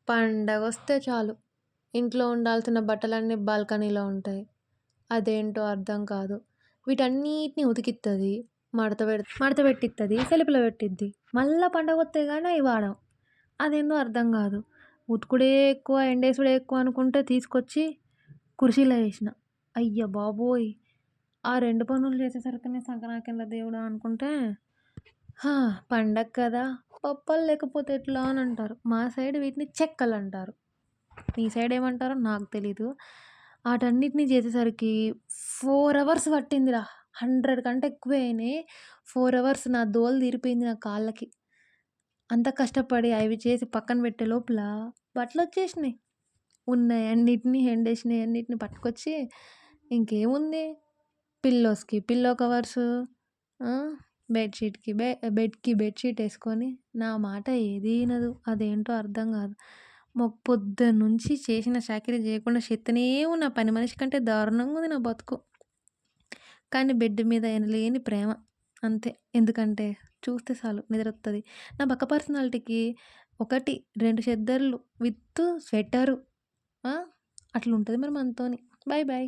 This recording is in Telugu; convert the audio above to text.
పండగొస్తే చాలు. ఇంట్లో ఉండాల్సిన బట్టలన్నీ బాల్కనీలో ఉంటాయి. అదేంటో అర్థం కాదు. వీటన్నిటిని ఉతికిత్తది. మడత పెట్టిత్తది. సెల్ఫ్‌లో పెట్టిద్ది. మళ్ళా పండగొత్తే గాని అయి వాడం. అదేందో అర్థం కాదు. ఉతుకుడే ఎక్కువ, ఎండేసుడే ఎక్కువ అనుకుంటే తీసుకొచ్చి కుర్చీలో ఏసిన. అయ్య బాబోయ్! ఆ 2 పనులు చేసేసరికనే సంకనాకిందా దేవుడా అనుకుంటే హా! పండగ కదా! పప్పలు లేకపోతే ఎట్లా అని అంటారు. మా సైడ్ వీటిని చెక్కలంటారు. మీ సైడ్ ఏమంటారో నాకు తెలీదు. ఆటన్నిటిని చేసేసరికి 4 అవర్స్ పట్టిందిరా. 100 కంటే ఎక్కువే అయినాయి. 4 అవర్స్ నా దోల తీరిపోయింది నా కాళ్ళకి. అంత కష్టపడి అవి చేసి పక్కన పెట్టే లోపల బట్టలొచ్చేసినాయి. ఉన్నయన్నిటిని ఎండేసినయన్నిటిని పట్టుకొచ్చి ఇంకేముంది పిల్లో కవర్సు, ఆ! బెడ్‌షీట్‌కి బెడ్‌కి బెడ్‌షీట్ ఏసుకొని నా మాట ఏది ఇనదు. అదేంటో అర్థం గాదు. పొద్దున్నుంచి చేసిన చాకిరీ జేయకుండా చేత్తనే ఉన్నా. పని మనిషి కంటే దారుణంగుంది నా బతుకు. కానీ బెడ్ మీద ఎనలేని ప్రేమ. అంతే. ఎందుకంటే చూస్తే చాలు నిద్రొత్తది. నా బక్క పర్సనాలిటీకి 1, 2 చెద్దర్లు విత్ స్వెటరు. ఆ! అట్లుంటది మరి మనతోని. Bye bye.